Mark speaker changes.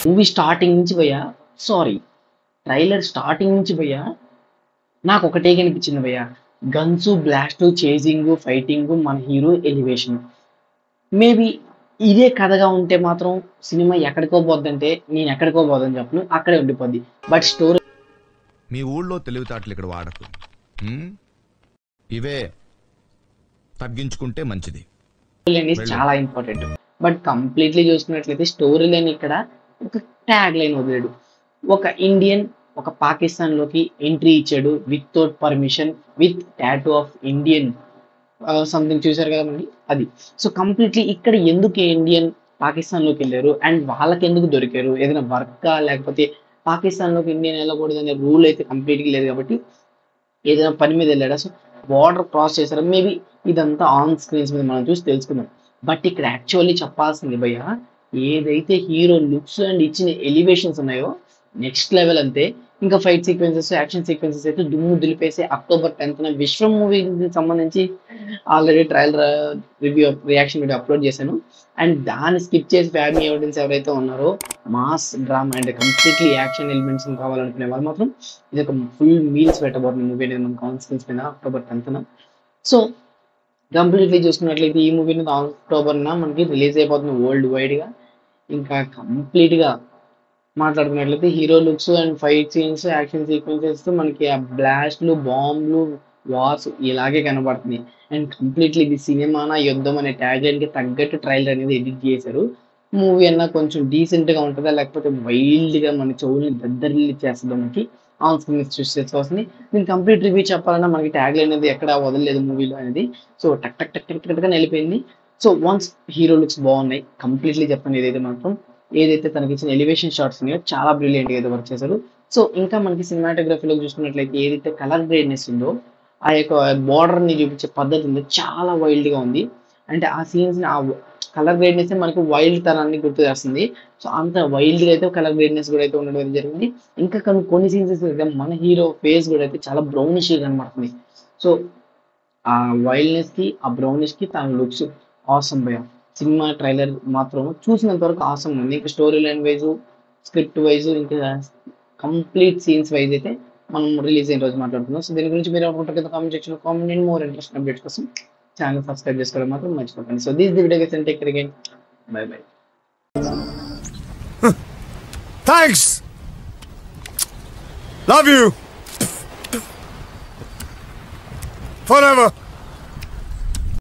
Speaker 1: Movie starting నుంచి భయ్యా, sorry trailer starting నుంచి భయ్యా నాకు ఒకటే కనిపించింది భయ్యా. గన్స్, బ్లాస్ట్, చేజింగ్, ఫైటింగ్, మన హీరో ఎలివేషన్. మేబీ ఇదే కథగా ఉంటే మాత్రం సినిమా ఎక్కడికో పోద్దంటే నేను ఎక్కడికో పోదని చెప్పను, అక్కడే ఉండిపోద్ది. బట్ స్టోరీ
Speaker 2: మీ ఊళ్ళో తెలివితేటలు ఇక్కడ వాడకు. ఇవే తగ్గించుకుంటే మంచిది.
Speaker 1: అనేది చాలా ఇంపార్టెంట్. బట్ కంప్లీట్లీ చూసుకున్నట్లయితే స్టోరీ లైన్ ఇక్కడ ఒక ట్యాగ్ లైన్ వదిలేడు. ఒక ఇండియన్ ఒక పాకిస్తాన్ లోకి ఎంట్రీ ఇచ్చాడు without permission, with tattoo of Indian something చూసారు కదా మనకి అది. సో కంప్లీట్లీ ఇక్కడ ఎందుకు ఇండియన్ పాకిస్తాన్ లోకి వెళ్ళారు అండ్ వాళ్ళకి ఎందుకు దొరికారు, ఏదైనా వర్క్ లేకపోతే పాకిస్తాన్ లోకి ఇండియన్ వెళ్ళకూడదు అనే రూల్ అయితే కంప్లీట్గా లేదు కాబట్టి ఏదైనా పని మీద వెళ్ళాడా, సో బార్డర్ క్రాస్ చేశారా, మేబీ ఇదంతా ఆన్ స్క్రీన్స్ మీద మనం చూసి తెలుసుకుందాం. బట్ ఇక్కడ యాక్చువల్లీ చెప్పాల్సింది భయ్య, ఏదైతే హీరో లుక్స్ అండ్ ఇచ్చిన ఎలివేషన్స్ ఉన్నాయో నెక్స్ట్ లెవెల్ అంతే. ఇంకా ఫైట్ సీక్వెన్సెస్, యాక్షన్ సీక్వెన్సెస్ అయితే దుమ్ము దులిపేసి October 10th విశ్వం మూవీకి సంబంధించి already trial review reaction video upload చేశాను. అండ్ దాన్ని స్కిప్ చేసి ఫ్యామిలీ ఆడియన్స్ ఎవరైతే ఉన్నారో mass drama and completely action elements కావాలనుకునే వాళ్ళు మాత్రం ఇది ఒక ఫుల్ మీల్స్ పెట్టబోతుంది మూవీ అనేది మన కాన్స్టెన్స్ మీద October 10th. సో కంప్లీట్లీ చూసుకున్నట్లయితే ఈ మూవీని October మనకి రిలీజ్ అయిపోతుంది వరల్డ్ వైడ్గా. ఇంకా కంప్లీట్గా మాట్లాడుకున్నట్లయితే hero looks and fight scenes, action sequences మనకి ఆ బ్లాస్ట్లు, బాంబ్లు, వార్స్ ఇలాగే కనబడుతుంది. అండ్ కంప్లీట్లీ ఇది సినిమానా యుద్ధం అనే ట్యాగ్ లైన్కి తగ్గట్టు ట్రైలర్ అనేది ఎడిట్ చేశారు. మూవీ అన్నా కొంచెం డీసెంట్గా ఉంటుందా లేకపోతే వైల్డ్గా మన చెవుల్ని దద్దరిల్లి చేస్తుందో మనకి ఆన్ స్క్రీన్ చూసి వస్తుంది. దీని కంప్లీట్ రివ్యూ చెప్పాలన్నా మనకి ట్యాగ్ లైన్ అనేది ఎక్కడ వదలలేదు మూవీలో అనేది. సో టక్ టక్ టక్ టక్ టక్ గా వెళ్ళిపోయింది. సో వన్స్ హీరో లుక్స్ బాగున్నాయి కంప్లీట్లీ చెప్పండి. ఏదైతే మాత్రం ఏదైతే తనకి ఇచ్చిన ఎలివేషన్ షాట్స్ ఉన్నాయో చాలా బ్రిలియంట్ గా అయితే వర్క్ చేశారు. సో ఇంకా మనకి సినిమాటోగ్రఫీలో చూసుకున్నట్లయితే ఏదైతే కలర్ గ్రేడ్నెస్ ఉందో ఆ యొక్క బార్డర్ ని చూపించే పద్ధతి ఉందో చాలా వైల్డ్ గా ఉంది. అంటే ఆ సీన్స్ ని ఆ కలర్ గ్రేడ్నెస్ మనకి వైల్డ్ తనాన్ని గుర్తు చేస్తుంది. సో అంత వైల్డ్ గా అయితే కలర్ గ్రేడ్నెస్ కూడా అయితే ఉండడం జరిగింది. ఇంకా కొన్ని సీన్స్ మన హీరో ఫేస్ కూడా అయితే చాలా బ్రౌనిష్ గా కనబడుతుంది. సో ఆ వైల్డ్నెస్ కి ఆ బ్రౌనిష్ కి తన లుక్స్ ఆసమ్ భయ. సినిమా ట్రైలర్ మాత్రం చూసినంత వరకు ఆసమ్ ఉంది. ఇంకా story line wise, script wise, ఇంకా కంప్లీట్ సీన్స్ వైజ్ అయితే మనం రిలీజ్ అయిన రోజు మాట్లాడుతున్నాం. సో దీని గురించి మీరు అనుకుంటారు కదా కామెంట్ సెక్షన్ లో comment and more interest updates కోసం ఛానల్ సబ్స్క్రైబ్ చేసుకోవడం మాత్రం మర్చిపోకండి. So this the video guys and take care again. By by.
Speaker 3: Thanks. Love you. Forever.